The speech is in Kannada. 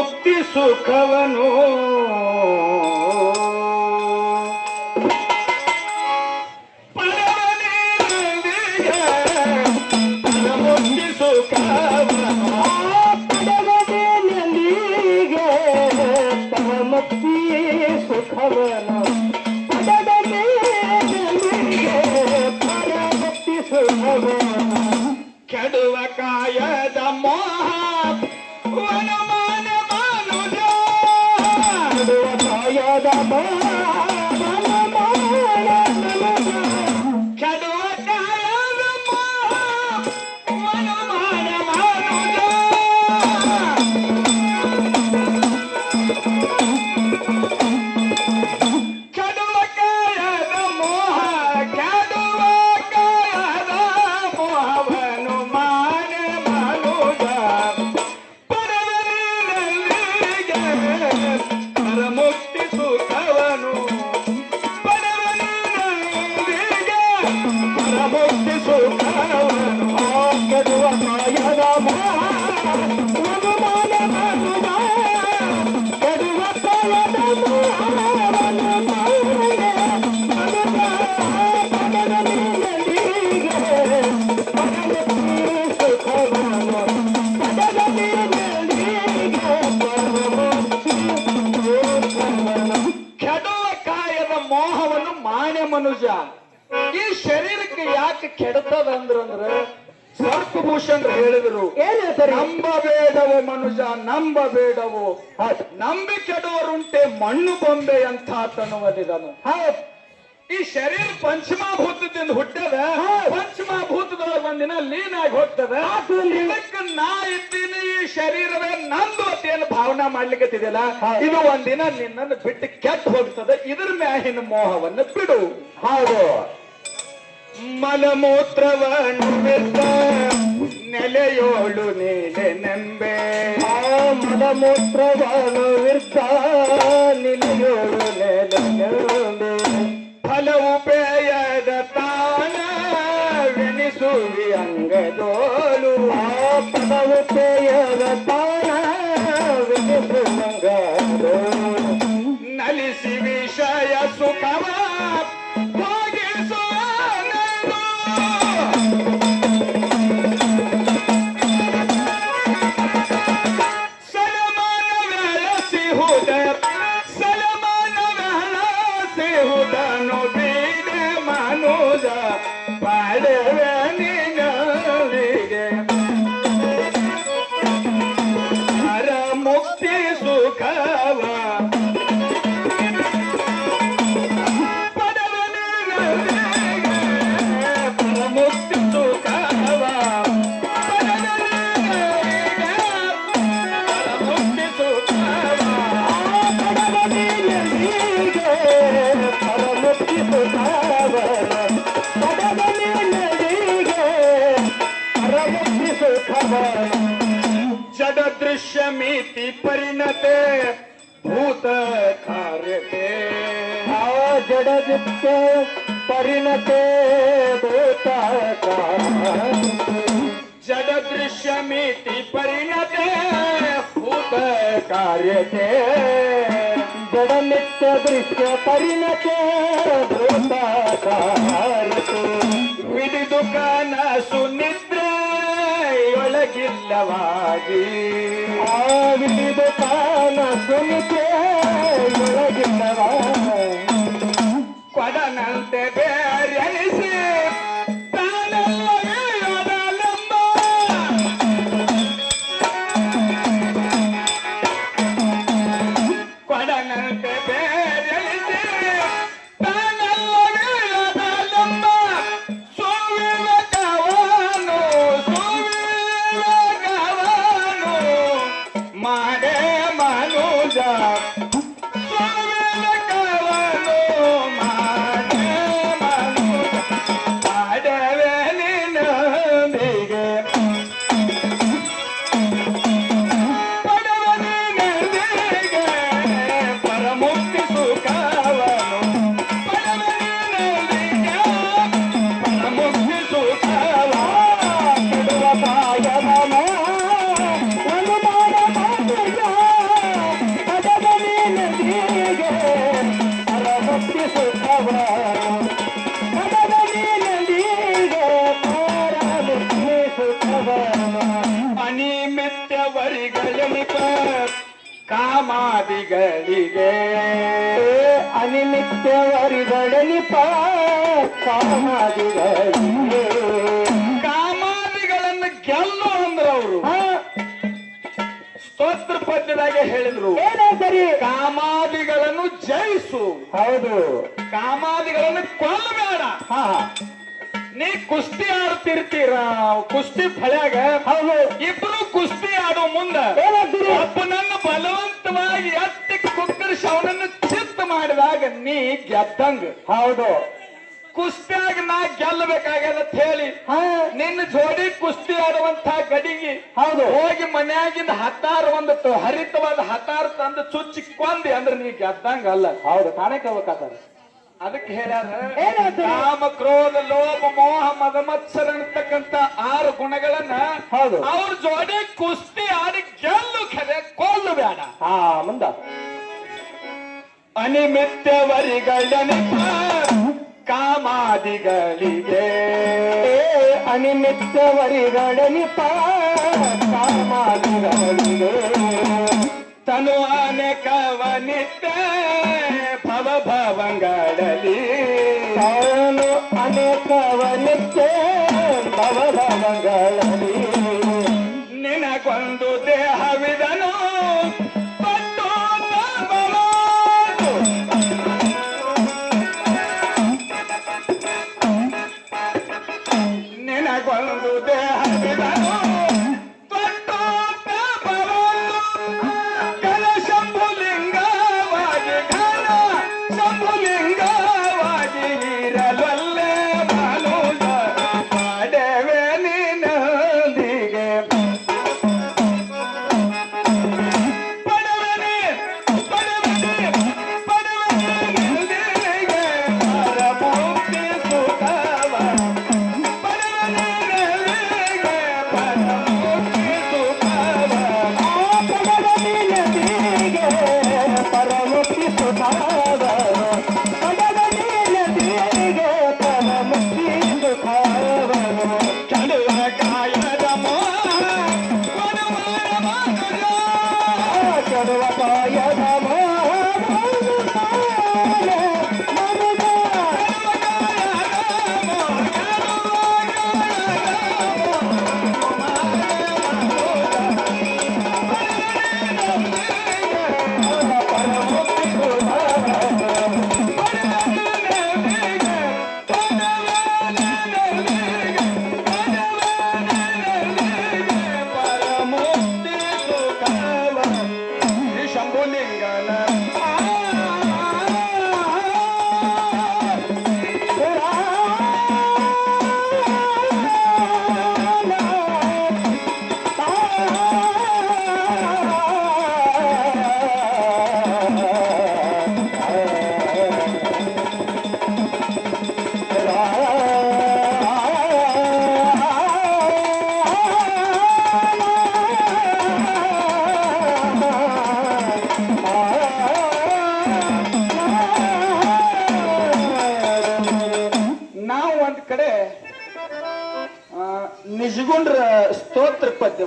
ಮುಕ್ತಿ ಸುಖವನು ಮುಕ್ತಿ ಸುಖವನು ಪಡಗಲಿಗೆ ಮುಕ್ತಿ ಸುಖವನು ಪರಮುಕ್ತಿ ಸುಖವನು ಕೆಡುವ ಕಾಯದ ಮೋಹ ವನಮಾನ ಮನುಜ ಕೆಡುವ ಕಾಯದ ಮೋಹ ಕೆಡುವ ಕಾಯದ ಮೋಹ ವನಮಾನ ಮನುಜ ಕೆಡುವ ಕಾಯದ ಮೋಹ ಕೆಡುವ ಕಾಯದ ಮೋಹವನು ಮಾನ ಮನುಜ ಪರಮನಿಗೆ ಪರಮುಕ್ತಿ ಸುಖವನು ಪರಮನಿಗೆ ಪರಮುಕ್ತಿ ಸುಖವನು ಕೆಡುವ ಕಾಯದ ಮೋಹ ವನಮಾನ ಮನುಜ ಕೆಡುವ ಕಾಯದ ಮೋಹವನು ಕೆಡುವ ಕಾಯದ ಮೋಹವನ್ನು ಮಾನ್ಯ ಮನುಷ್ಯ ಈ ಶರೀರಕ್ಕೆ ಯಾಕೆ ಕೆಡುತ್ತದಂದ್ರೆ ಸರ್ಪಭೂಷಣರು ಹೇಳಿದರು ಏನ್ ಹೇಳ್ತಾರೆ? ನಂಬಬೇಡವೋ ಮನುಜ ನಂಬಬೇಡವೋ ನಂಬಿ ಕೆಡುವರುಂಟೆ ಮಣ್ಣು ಬೊಂಬೆ ಅಂತ ತನ್ನುವುದಿದನು ಈ ಶರೀರ ಪಂಚಮಭೂತದಿಂದ ಹುಟ್ಟದ ಪಂಚಮಭೂತದೊಳಗೆ ಒಂದಿನ ಲೀನಾಗಿ ಹೋಗ್ತದೆ ಇದಕ್ಕೆ ನಾ ಇದ್ದೀನಿ ಈ ಶರೀರವೇ ನಂದು ಅಂತೇನು ಭಾವನಾ ಮಾಡ್ಲಿಕ್ಕತ್ತಿದೆಯಲ್ಲ ಇದು ಒಂದಿನ ನಿನ್ನನ್ನು ಬಿಟ್ಟು ಕೆಟ್ಟು ಹೋಗ್ತದೆ ಇದ್ರ ಮ್ಯಾಹಿನ ಮೋಹವನ್ನು ಬಿಡು. ಹೌದು. ಮಲಮೂತ್ರವನ್ನು ಬಿಟ್ಟ ನೆಲೆಯೋಳು ನೀನೆ ನೆಂಬೆ ಮಲಮೂತ್ರವನ್ನು ವಿರ್ತ ನಿಲೆಯೋಳು ನೆಲೆಯೊಂದು ಫಲವು ಬೇಯದ ತಾನ ವೆನಿಸುವಿ ಅಂಗದೋಳು ಫಲವು ಬೇಯದ ತಾನ ವೆನಿಸುವಂಗದೋಳು ನಲಿಸಿ ವಿಷಯ ಸುಖವ ಭೋಗಿಸುವ ಸಲಮಾನವೆಳಸಿಹುದನು ಬೀಡೆ ಮನುಜ ಪಾಡವೆ ನಿನಗೆ ಪರ ಮುಕ್ತಿ ಸುಖವ ಮುಕ್ತಿ ಸುಖವ ಮುಕ್ತಿ ಸುಖವ ಪರಮುಕ್ತಿ ಸುಖವನ ಪರಮುಕ್ತಿ ಸುಖವನ ಜಡ ದೃಶ್ಯ ಮಿತಿ ಪರಿಣತೆ ಭೂತ ಕಾರ್ಯತೆ ಜಡದಿತ್ತ ಪರಿಣತೆ ಭೂತ ಜಡ ದೃಶ್ಯ ಮಿತಿ ಪರಿಣತೆ ಭೂತ ಕಾರ್ಯತೆ ಜಡ ನಿತ್ಯ ದೃಶ್ಯ ಪರಿಣತೆ ಭೂತ ಕಾರ್ಯತೆ ವಿಡಿದು ಕನಸು ನಿದ್ರೆಯೊಳಗಿಲ್ಲವಾಗಿ ವಿಡಿದು ಕಾಲ ಸುನಿಕೆ ಒಳಗಿಲ್ಲವಾಗಿ ಕೊಡನಂತೆ ಬೇರೆನಿಸಿ ತಾನಲ್ಲವೆಯೊಡಲಂಬ ಕೊಡನಂತೆ ಬೇರೆನಿಸಿ ತಾನಲ್ಲವೆಯೊಡಲಂಬ ಸುವಿವೇಕವನು ಸುವಿವೇಕವನು ಮಾಡೆ ಮನುಜ ಕಾಮಾದಿಗಳಿಗೆ ಅನಿಮಿತ್ಯವರಿಗಡಲಿ ಕಾಮಾದಿಗಳಿಗೆ ಕಾಮಾದಿಗಳನ್ನು ಗೆಲ್ಲು ಅಂದ್ರ ಅವರು ಸ್ತೋತ್ರ ಪದ್ಯದಾಗೆ ಹೇಳಿದ್ರು. ಏನೇ ಸರಿ ಕಾಮಾದಿಗಳನ್ನು ಜಯಿಸು, ಹೌದು. ಕಾಮಾದಿಗಳನ್ನು ಕೊಲ್ಲಬೇಡ. ಹಾ ನೀ ಕುಸ್ತಿ ಆಡ್ತಿರ್ತೀರ, ಕುಸ್ತಿ ಫಳ್ಯಾಗ ಹೌದು. ಇಬ್ರು ಕುಸ್ತಿ ಆಡೋ ಮುಂದ ಏನಾಗ್ತೀರಿ? ಒಬ್ಬನನ್ನು ಬಲವಂತವಾಗಿ ಎತ್ತಿ ಕುಕ್ಕರಿಸಿ ಅವನನ್ನು ಚಿತ್ತ ಮಾಡಿದಾಗ ನೀ ಗೆದ್ದಂಗ. ಹೌದು. ಕುಸ್ತಿಯಾಗ ನಾ ಗೆಲ್ಲಬೇಕಾಗ್ಯದ ಅಂತ ಹೇಳಿ ಹಾ ನಿನ್ನ ಜೋಡಿ ಕುಸ್ತಿ ಆಡುವಂತ ಗಡಿಗೆ ಹೌದು. ಹೋಗಿ ಮನ್ಯಾಗಿಂದ ಹತ್ತಾರು ಒಂದು ಹರಿತವಾದ ಹತ್ತಾರು ತಂದು ಚುಚ್ಚಿ ಕೊಂದಿ ಅಂದ್ರೆ ನೀ ಗೆದ್ದಂಗ ಅಲ್ಲ. ಹೌದು, ತಾನೇ ಕೇಳ್ಬೇಕಾಗ್ತದೆ. ಅದಕ್ಕೆ ಹೇಳ್ಯಾರ ಏನಾಯ್ತು? ಕಾಮ ಕ್ರೋಧ ಲೋಭ ಮೋಹ ಮದ ಮತ್ಸರ ಅಂತಕ್ಕಂತ 6 ಗುಣಗಳನ್ನ ಹೌದು. ಅವ್ರ ಜೋಡಿ ಕುಸ್ತಿ ಆಡಿ ಗೆಲ್ಲು ಖರೆ ಕೊಲ್ಲು ಬೇಡ. ಹಾ ಮುಂದ ಅನಿಮಿತ್ಯವರಿಗಳನಿಪ ಕಾಮಾದಿಗಳಿಗೆ ಅನಿಮಿತ್ತವರಿಗಡಲಿ ಕಾಮಾದಿಗಳಿಗೆ ತನು ಅನೇಕವನಿದ್ದ ಭವ ಭವಂಗಳಲಿ ತಾನು ಅನೇಕವನಿದ್ದೆ ಭವಭವಗಳಲ್ಲಿ ನಿನಗೊಂದು ದೇಹವಿದನು ಪಟ್ಟು ತಬಲು. ನಿನಗೊಂದು ದೇಹವಿದನು ಪಟ್ಟು ತಬಲು. ಘನ ಶಂಭುಲಿಂಗವಾಗಿ ಘನ ಶಂಭುಲಿಂಗವಾಗಿ ಇರಲೊಲ್ಲೆ ಮನುಜ ಮಾಡವೆ ನಿನ್ನೊಂದಿಗೆ. ಪಡವನೆ ಪಡವನೆ ಪಡವನೆ ನಿನ್ನೊಂದಿಗೆ ಪರಮುಕ್ತಿ ಸುಖವ. ಪಡವನೆ ನಿನ್ನೊಂದಿಗೆ ಪರಮುಕ್ತಿ ಸುಖವ. ಪಡಗಲಿನದಿಗೆ ಪರಮುಕ್ತಿ ಸುಖಾವನು ಪಡಗಲಿನದಿಗೆ ಪರಮುಕ್ತಿ ಸುಖಾವನು ಕೆಡುವ ಕಾಯದ ಮೋಹ ಕೊಡುವರ ಮನುಜ. ಕೆಡುವ ಕಾಯದ ಶಂಭುಲಿಂಗನ ನಾವು ಒಂದ್ ಕಡೆ ನಿಜಗುಂಡ್ರ ಸ್ತೋತ್ರ ಪದ್ಯ